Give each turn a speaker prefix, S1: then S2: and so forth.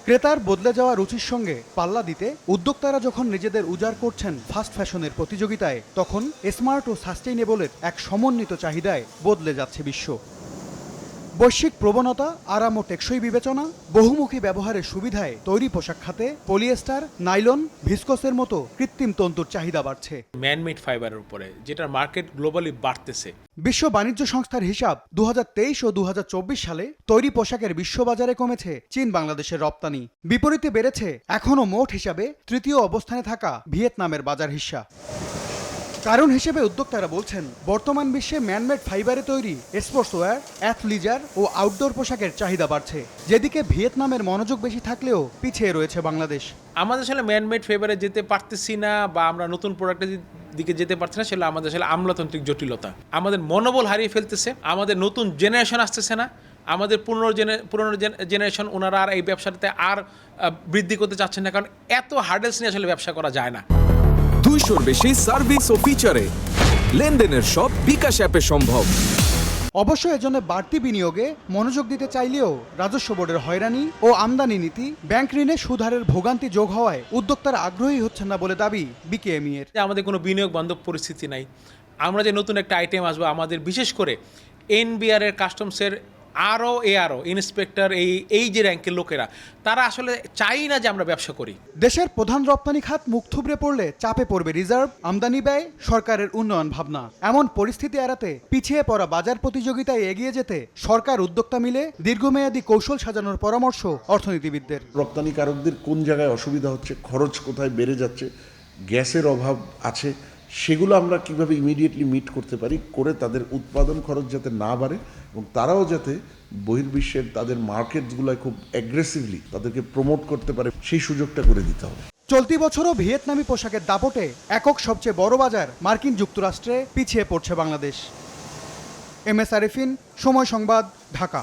S1: ক্রেতার বদলে যাওয়া রুচির সঙ্গে পাল্লা দিতে উদ্যোক্তারা যখন নিজেদের উজাড় করছেন ফাস্ট ফ্যাশনের প্রতিযোগিতায়, তখন স্মার্ট ও সাস্টেইনেবলের এক সমন্বিত চাহিদায় বদলে যাচ্ছে বিশ্ব। বৈশ্বিক প্রবণতা, আরাম ও টেকসই বিবেচনা, বহুমুখী ব্যবহারের সুবিধায় তৈরি পোশাক খাতে পলিয়েস্টার, নাইলন, ভিসকসের মতো কৃত্রিম তন্তুর চাহিদা বাড়ছে।
S2: ম্যানমেড ফাইবারের উপরে, যেটার মার্কেট গ্লোবালি বাড়তেছে।
S1: বিশ্ব বাণিজ্য সংস্থার হিসাব 2023 ও 2024 সালে তৈরি পোশাকের বিশ্ববাজারে কমেছে চীন বাংলাদেশের রপ্তানি, বিপরীতে বেড়েছে এখনও মোট হিসাবে তৃতীয় অবস্থানে থাকা ভিয়েতনামের বাজার হিস্সা। কারণ হিসেবে উদ্যোক্তারা বলছেন, বর্তমান বিশ্বে ম্যানমেড ফাইবারে তৈরি স্পোর্টসওয়্যার, অ্যাথলিজার ও আউটডোর পোশাকের চাহিদা বাড়ছে, যেদিকে ভিয়েতনামের মনোযোগ বেশি থাকলেও পিছিয়ে রয়েছে বাংলাদেশ।
S2: আমাদের আসলে ম্যানমেড ফাইবারে যেতে পারতেছি না, বা আমরা নতুন প্রোডাক্টের দিকে যেতে পারছি না, সেটা আমাদের আসলে আমলাতান্ত্রিক জটিলতা। আমাদের মনোবল হারিয়ে ফেলতেছে, আমাদের নতুন জেনারেশন আসতেছে না, আমাদের পুরনো জেনারেশন ওনারা আর এই ব্যবসাটাতে আর বৃদ্ধি করতে চাচ্ছেন না, কারণ এত হার্ডেলস নিয়ে আসলে ব্যবসা করা যায় না।
S3: 200-র বেশি সার্ভিস ও ফিচারে লেনদেনের সব বিকাশ অ্যাপে সম্ভব।
S1: অবশ্য এজন্য বাড়তি বিনিয়োগে মনোযোগ দিতে চাইলেও রাজস্ব বোর্ডের হয়রানি ও আমদানি নীতি, ব্যাংক ঋণে সুদহারের ভোগান্তি যোগ হওয়ায় উদ্যোক্তারা আগ্রহী হচ্ছেন না বলে দাবি বিকেএমই এর।
S2: আমাদের কোনো বিনিয়োগ বান্ধব পরিস্থিতি নাই। আমরা যে নতুন একটা আইটেম আসবো, আমাদের বিশেষ করে এনবিআর এর, কাস্টমসের এআরও ইন্সপেক্টর, এই যে র্যাঙ্কের লোকেরা, তারা আসলে চাই না যে আমরা ব্যবসা করি।
S1: দেশের প্রধান রপ্তানি খাত মুখ থুবড়ে পড়লে চাপে পড়বে রিজার্ভ, আমদানি ব্যয়, সরকারের উন্নয়ন ভাবনা। এমন পরিস্থিতি এড়াতে পিছিয়ে পড়া বাজার প্রতিযোগিতায় এগিয়ে যেতে সরকার উদ্যোক্তা মিলে দীর্ঘমেয়াদী কৌশল সাজানোর পরামর্শ অর্থনীতিবিদদের।
S4: রপ্তানিকারকদের কোন জায়গায় অসুবিধা হচ্ছে, খরচ কোথায় বেড়ে যাচ্ছে, গ্যাসের অভাব আছে, সেগুলো আমরা কিভাবে ইমিডিয়েটলি মিট করতে পারি, করে তাদের উৎপাদন খরচ যাতে না বাড়ে এবং তারাও যাতে বহির্বিশ্বের তাদের মার্কেটগুলোয় খুব অ্যাগ্রেসিভলি তাদেরকে প্রমোট করতে পারে, সেই সুযোগটা করে দিতে হবে।
S1: চলতি বছরও ভিয়েতনামি পোশাকের দাপটে একক সবচেয়ে বড় বাজার মার্কিন যুক্তরাষ্ট্রে পিছিয়ে পড়ছে বাংলাদেশ। এম এস আরিফিন, সময় সংবাদ, ঢাকা।